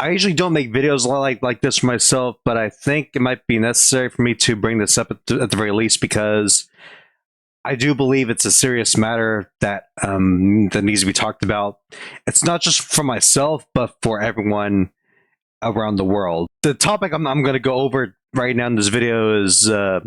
I usually don't make videos like this for myself, but I think it might be necessary for me to bring this up at the very least because I do believe it's a serious matter that that needs to be talked about. It's not just for myself, but for everyone around the world. The topic I'm going to go over right now in this video is the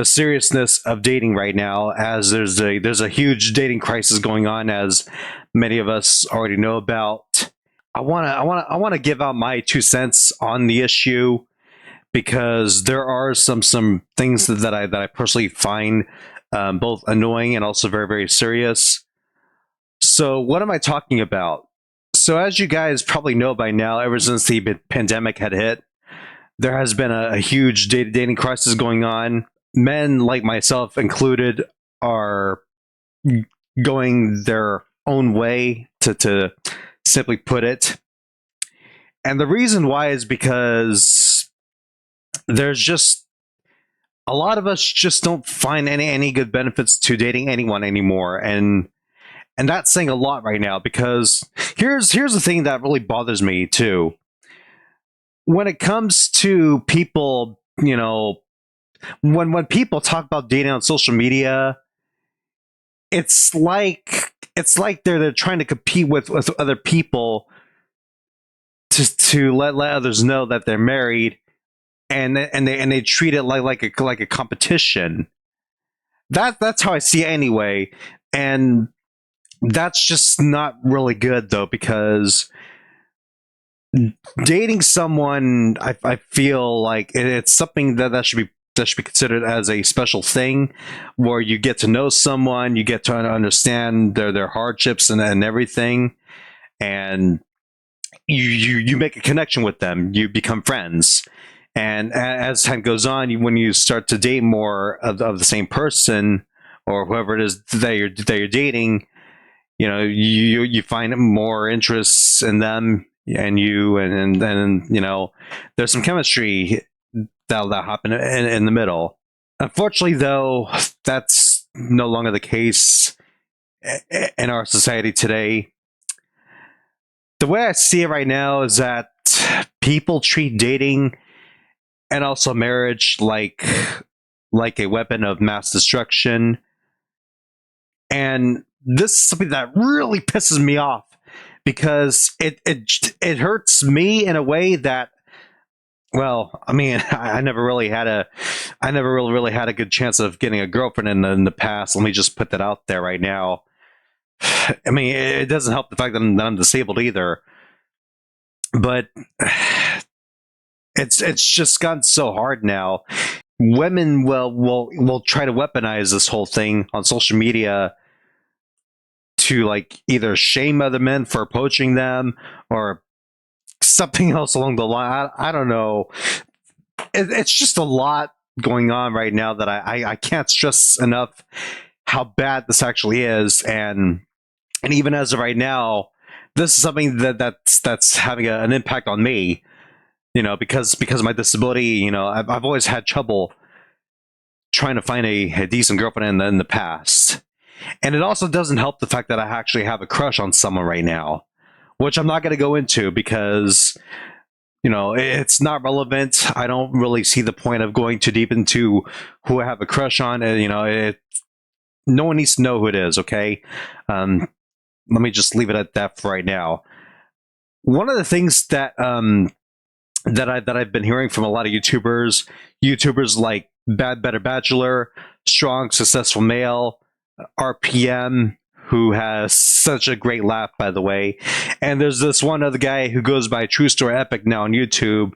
seriousness of dating right now, as there's a huge dating crisis going on, as many of us already know about. I want to give out my 2 cents on the issue because there are some things that I personally find both annoying and also very very serious. So what am I talking about? So as you guys probably know by now, ever since the pandemic had hit, there has been a huge dating crisis going on. Men like myself included are going their own way, to simply put it. And the reason why is because there's just a lot of us just don't find any good benefits to dating anyone anymore, and that's saying a lot right now. Because here's the thing that really bothers me too. When it comes to people, when people talk about dating on social media, it's like they're trying to compete with other people to let others know that they're married, and they treat it like a competition. That's how I see it anyway, and that's just not really good though, because dating someone, I feel like it's something that should be considered as a special thing, where you get to know someone, you get to understand their hardships and everything, and you make a connection with them, you become friends. And as time goes on, when you start to date more of the same person, or whoever it is that you're dating, you find more interests in them and you, and then there's some chemistry that'll happen in the middle. Unfortunately, though, that's no longer the case in our society today. The way I see it right now is that people treat dating and also marriage like a weapon of mass destruction. And this is something that really pisses me off, because it hurts me in a way that, well, I mean, I never really really had a good chance of getting a girlfriend in the past. Let me just put that out there right now. I mean, it doesn't help the fact that I'm disabled either, but it's just gotten so hard now. Women will try to weaponize this whole thing on social media to, like, either shame other men for approaching them or something else along the line. I don't know. It's just a lot going on right now that I can't stress enough how bad this actually is. And even as of right now, this is something that's having an impact on me. Because of my disability, I've always had trouble trying to find a decent girlfriend in the past. And it also doesn't help the fact that I actually have a crush on someone right now, which I'm not going to go into because, it's not relevant. I don't really see the point of going too deep into who I have a crush on. No one needs to know who it is, okay? Let me just leave it at that for right now. One of the things that I've been hearing from a lot of YouTubers like Bad Better Bachelor, Strong Successful Male, RPM, who has such a great laugh, by the way. And there's this one other guy who goes by True Story Epic now on YouTube.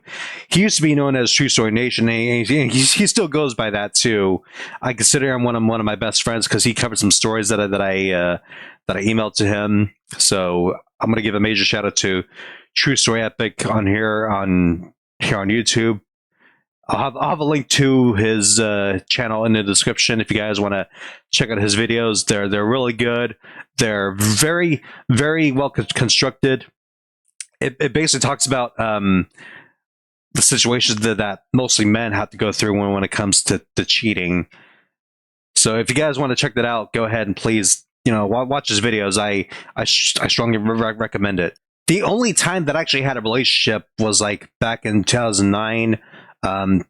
He used to be known as True Story Nation, and he still goes by that too. I consider him one of my best friends because he covered some stories that I emailed to him. So I'm gonna give a major shout out to True Story Epic on here on YouTube. I'll have a link to his channel in the description if you guys want to check out his videos. They're really good. They're very very well constructed. It basically talks about the situations that mostly men have to go through when it comes to cheating. So if you guys want to check that out, go ahead and please watch his videos. I strongly recommend it. the only time that I actually had a relationship was like back in 2009. Um,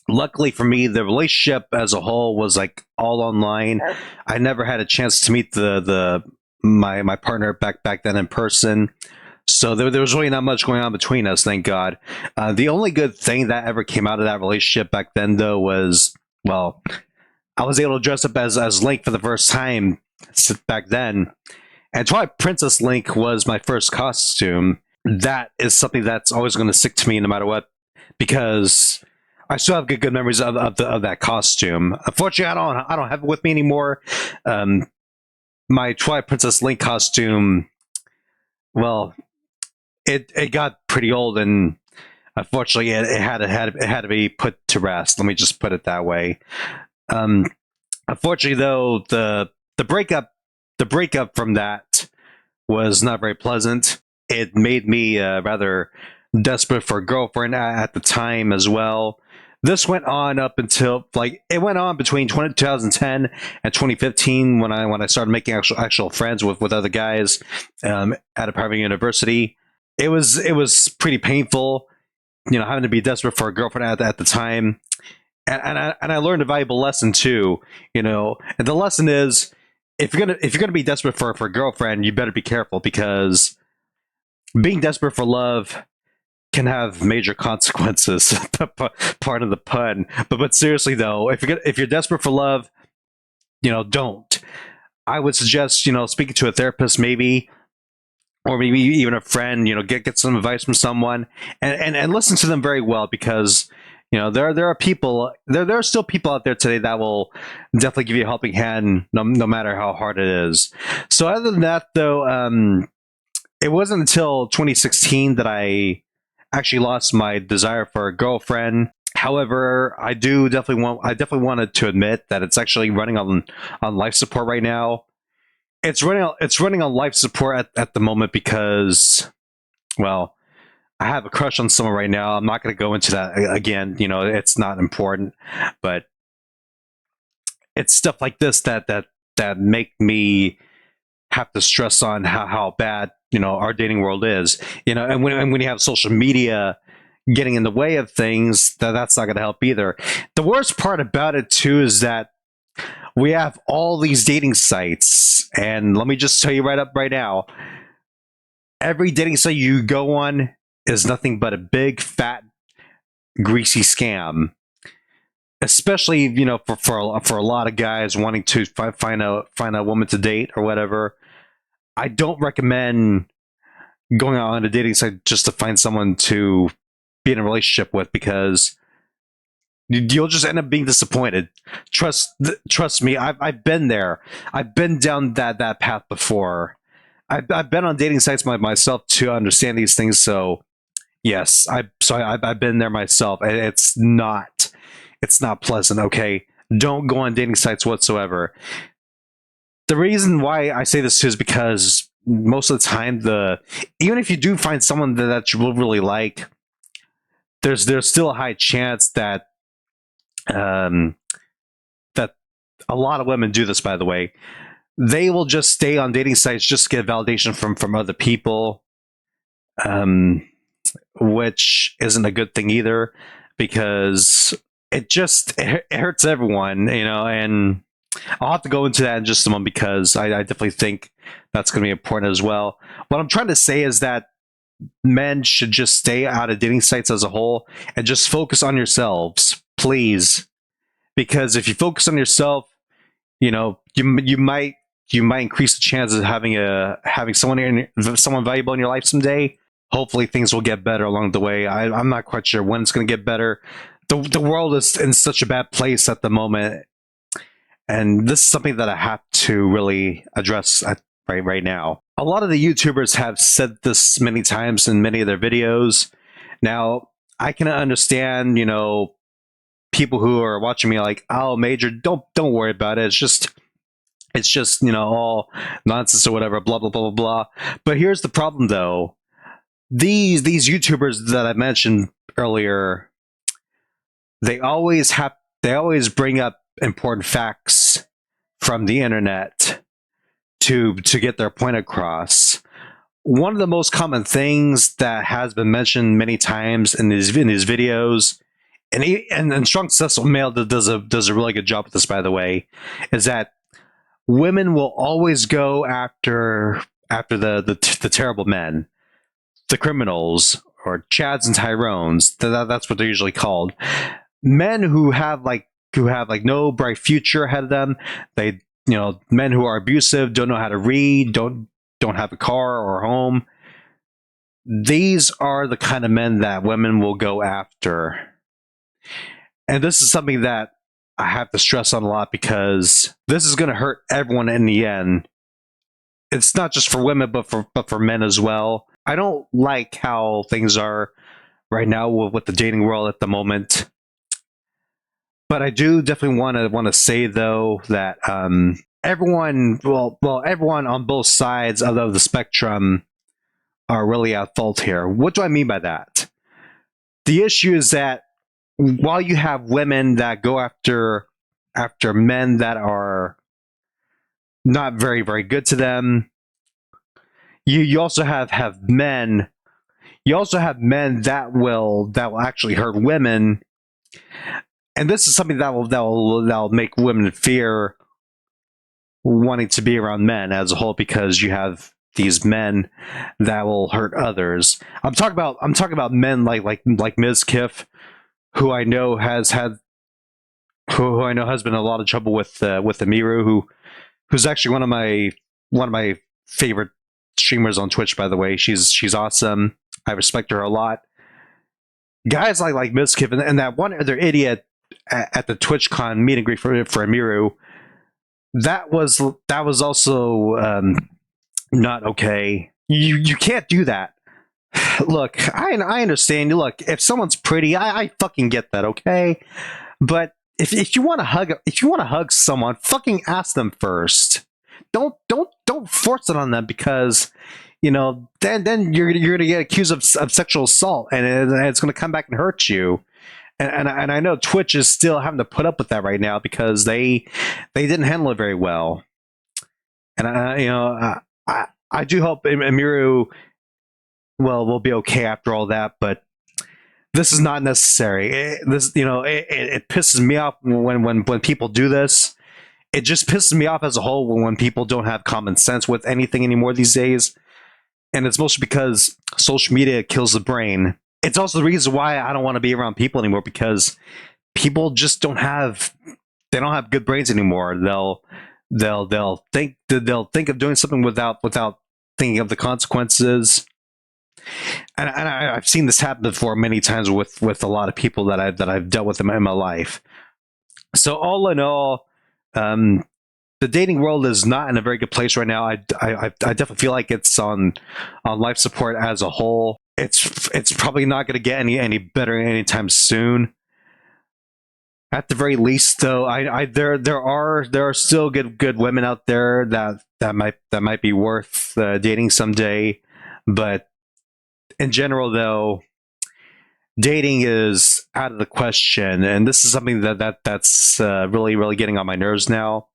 Luckily for me, the relationship as a whole was like all online. I never had a chance to meet the my partner back then in person. So there was really not much going on between us, thank God. The only good thing that ever came out of that relationship back then, though, was, well, I was able to dress up as Link for the first time back then. And Twilight Princess Link was my first costume. That is something that's always going to stick to me no matter what, because I still have good memories of that costume. Unfortunately, I don't have it with me anymore. My Twilight Princess Link costume, well, it got pretty old, and unfortunately, it had to be put to rest. Let me just put it that way. Unfortunately, though, the breakup from that was not very pleasant. It made me rather desperate for a girlfriend at the time as well. This went on up until it went on between 2010 and 2015 when I started making actual friends with other guys at a private university. It was pretty painful, having to be desperate for a girlfriend at the time. And I learned a valuable lesson too, and the lesson is, if you're gonna be desperate for a girlfriend, you better be careful, because being desperate for love can have major consequences. Part of the pun, but seriously though, if you're desperate for love, don't. I would suggest speaking to a therapist, maybe, or maybe even a friend. Get some advice from someone, and listen to them very well, because there are still people out there today that will definitely give you a helping hand, no matter how hard it is. So other than that, though, it wasn't until 2016 that I actually lost my desire for a girlfriend. However, I definitely wanted to admit that it's actually running on life support right now. It's running on life support at the moment because, well, I have a crush on someone right now. I'm not going to go into that again. It's not important, but it's stuff like this that make me have to stress on how bad our dating world is. And when you have social media getting in the way of things, that's not going to help either. The worst part about it too is that we have all these dating sites, and let me just tell you right now, every dating site you go on is nothing but a big fat greasy scam. Especially for a lot of guys wanting to find a woman to date or whatever. I don't recommend going out on a dating site just to find someone to be in a relationship with, because you'll just end up being disappointed. Trust me, I've been there. I've been down that path before. I've been on dating sites myself to understand these things. So yes, I've been there myself. It's not pleasant. Okay, don't go on dating sites whatsoever. The reason why I say this is because most of the time, even if you do find someone that you really like, there's still a high chance that that a lot of women do this. By the way, they will just stay on dating sites just to get validation from other people, which isn't a good thing either, because it hurts everyone, and I'll have to go into that in just a moment, because I definitely think that's going to be important as well. What I'm trying to say is that men should just stay out of dating sites as a whole and just focus on yourselves, please. Because if you focus on yourself, you might increase the chances of having someone valuable in your life someday. Hopefully, things will get better along the way. I'm not quite sure when it's going to get better. The world is in such a bad place at the moment, and this is something that I have to really address right now. A lot of the YouTubers have said this many times in many of their videos. Now, I can understand, people who are watching me like, "Oh, Major, don't worry about it. It's just all nonsense or whatever, blah blah blah blah blah." But here's the problem, though. These YouTubers that I mentioned earlier, they always bring up important facts from the internet to get their point across. one of the most common things that has been mentioned many times in these videos, and Strong Successful Male does a really good job with this, by the way, is that women will always go after the terrible men, the criminals, or Chads and Tyrones. That's what they're usually called. Men who have no bright future ahead of them. They, men who are abusive, don't know how to read, don't have a car or a home. These are the kind of men that women will go after. And this is something that I have to stress on a lot, because this is going to hurt everyone in the end. It's not just for women, but for men as well. I don't like how things are right now with the dating world at the moment. But I do definitely want to say, though, that everyone on both sides of the spectrum are really at fault here. What do I mean by that? The issue is that while you have women that go after men that are not very, very good to them, you also have men. You also have men that will actually hurt women, and this is something that will make women fear wanting to be around men as a whole, because you have these men that will hurt others. I'm talking about men like Ms. Kiff, who I know has been in a lot of trouble with Amiru, who's actually one of my favorite streamers on Twitch, by the way. She's awesome. I respect her a lot. Guys like Ms. Kiff and that one other idiot at the TwitchCon meet and greet for Amiru, that was also not okay. You can't do that. Look, I understand. Look, if someone's pretty, I fucking get that, okay? But if you want to hug someone, fucking ask them first. Don't force it on them, because then you're gonna get accused of sexual assault, and it's gonna come back and hurt you. And I know Twitch is still having to put up with that right now, because they didn't handle it very well. And I do hope Amiru will be okay after all that, but this is not necessary. It pisses me off when people do this. It just pisses me off as a whole when people don't have common sense with anything anymore these days. And it's mostly because social media kills the brain. It's also the reason why I don't want to be around people anymore, because people just don't have good brains anymore. They'll think of doing something without thinking of the consequences. And I've seen this happen before many times with a lot of people that I've dealt with in my life. So all in all, the dating world is not in a very good place right now. I definitely feel like it's on life support as a whole. It's probably not going to get any better anytime soon. At the very least, though, there are still good women out there that might be worth dating someday. But in general, though, dating is out of the question, and this is something that's really getting on my nerves now.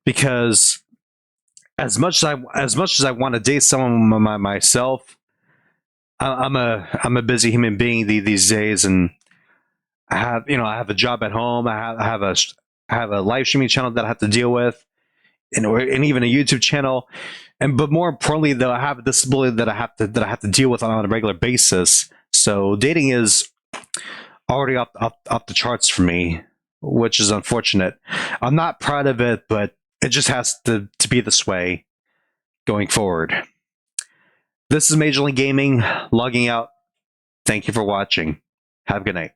Because as much as I want to date someone myself, I'm a busy human being these days, and I have a job at home. I have a live streaming channel that I have to deal with, and even a YouTube channel. But more importantly, though, I have a disability that I have to deal with on a regular basis. So dating is already off the charts for me, which is unfortunate. I'm not proud of it, but it just has to be this way going forward. This is Major League Gaming, logging out. Thank you for watching. Have a good night.